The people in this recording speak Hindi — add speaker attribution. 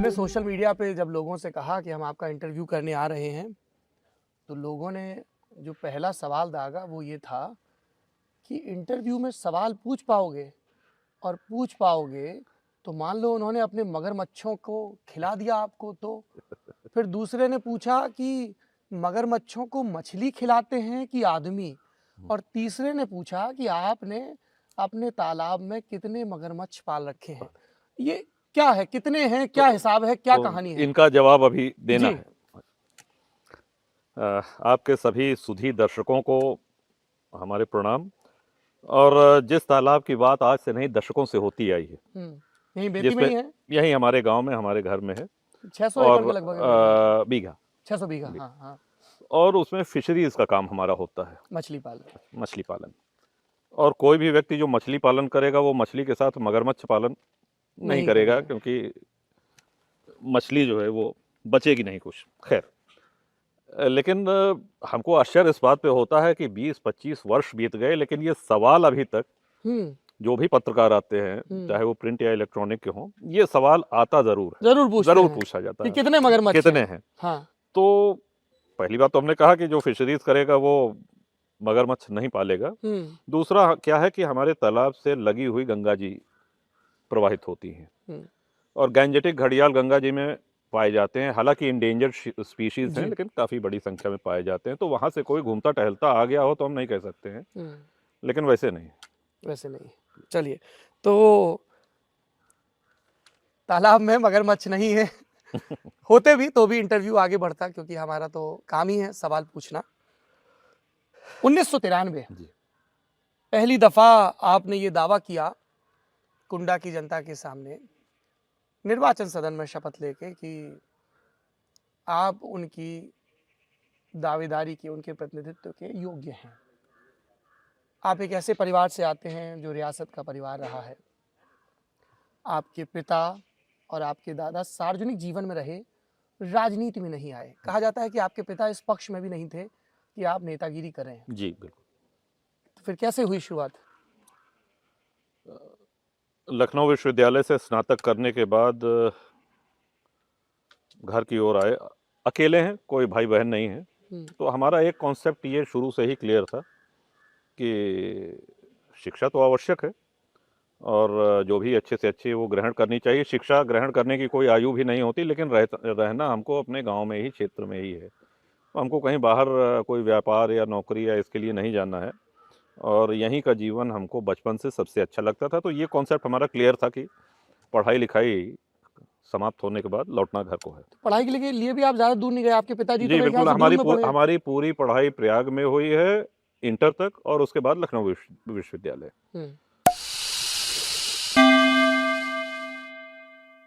Speaker 1: हमने सोशल मीडिया पे जब लोगों से कहा कि हम आपका इंटरव्यू करने आ रहे हैं, तो लोगों ने जो पहला सवाल दागा वो ये था कि इंटरव्यू में सवाल पूछ पाओगे, और पूछ पाओगे तो मान लो उन्होंने अपने मगरमच्छों को खिला दिया आपको तो। फिर दूसरे ने पूछा कि मगरमच्छों को मछली खिलाते हैं कि आदमी, और तीसरे ने पूछा कि आपने अपने तालाब में कितने मगरमच्छ पाल रखे हैं। ये क्या है, कितने हैं, क्या हिसाब है, क्या कहानी है?
Speaker 2: इनका जवाब अभी देना
Speaker 1: जी।
Speaker 2: है। आपके सभी सुधी दर्शकों को हमारे प्रणाम। और जिस तालाब की बात आज से नहीं दशकों से होती आई है,
Speaker 1: यहीं बेती में
Speaker 2: जिसमें
Speaker 1: ही है।
Speaker 2: यही हमारे गांव में हमारे घर में है,
Speaker 1: 600 एकड़
Speaker 2: और
Speaker 1: के लगभग है मेरे ख्याल से।
Speaker 2: बीघा
Speaker 1: 600 बीघा, हाँ हाँ।
Speaker 2: और उसमें फिशरीज का काम हमारा होता है,
Speaker 1: मछली पालन।
Speaker 2: मछली पालन। और कोई भी व्यक्ति जो मछली पालन करेगा वो मछली के साथ मगरमच्छ पालन नहीं करेगा, क्योंकि मछली जो है वो बचेगी नहीं कुछ। खैर, लेकिन हमको आश्चर्य इस बात पे होता है कि 20-25 वर्ष बीत गए, लेकिन ये सवाल अभी तक जो भी पत्रकार आते हैं, चाहे वो प्रिंट या इलेक्ट्रॉनिक के हों, ये सवाल आता जरूर है, जरूर पूछा जाता
Speaker 1: कि
Speaker 2: है
Speaker 1: कितने मगरमच्छ
Speaker 2: कितने हैं।
Speaker 1: हाँ।
Speaker 2: तो पहली बात तो हमने कहा कि जो फिशरीज करेगा वो मगरमच्छ नहीं पालेगा। दूसरा क्या है कि हमारे तालाब से लगी हुई गंगा जी प्रवाहित होती हैं, और गैंजेटिक घड़ियाल गंगा जी में पाए जाते हैं। हालांकि इंडेंजर्ड स्पीशीज हैं, लेकिन काफी बड़ी संख्या में पाए जाते हैं। तो वहां से कोई घूमता टहलता आ गया हो तो हम नहीं कह सकते हैं, लेकिन वैसे नहीं।
Speaker 1: चलिए, तो तालाब में मगरमच्छ नहीं है होते भी तो भी इंटरव्यू आगे बढ़ता, क्योंकि हमारा तो काम ही है सवाल पूछना। 1993 पहली दफा आपने ये दावा किया कुंडा की जनता के सामने, निर्वाचन सदन में शपथ लेके, कि आप उनकी दावेदारी के, उनके प्रतिनिधित्व के योग्य हैं। आप एक ऐसे परिवार से आते हैं जो रियासत का परिवार रहा है। आपके पिता और आपके दादा सार्वजनिक जीवन में रहे, राजनीति में नहीं आए। कहा जाता है कि आपके पिता इस पक्ष में भी नहीं थे कि आप नेतागिरी करें।
Speaker 2: जी बिल्कुल।
Speaker 1: तो फिर कैसे हुई शुरुआत?
Speaker 2: लखनऊ विश्वविद्यालय से स्नातक करने के बाद घर की ओर आए। अकेले हैं, कोई भाई बहन नहीं है। तो हमारा एक कॉन्सेप्ट ये शुरू से ही क्लियर था कि शिक्षा तो आवश्यक है, और जो भी अच्छे से अच्छी वो ग्रहण करनी चाहिए। शिक्षा ग्रहण करने की कोई आयु भी नहीं होती, लेकिन रहना हमको अपने गांव में ही, क्षेत्र में ही है। तो हमको कहीं बाहर कोई व्यापार या नौकरी या इसके लिए नहीं जाना है, और यहीं का जीवन हमको बचपन से सबसे अच्छा लगता था। तो ये कॉन्सेप्ट हमारा क्लियर था कि पढ़ाई लिखाई समाप्त होने के बाद लौटना घर को है।
Speaker 1: पढ़ाई के लिए भी आप ज्यादा दूर नहीं गए? आपके पिताजी
Speaker 2: जी बिल्कुल। हमारी पूरी पढ़ाई प्रयाग में हुई है, इंटर तक, और उसके बाद लखनऊ विश्वविद्यालय।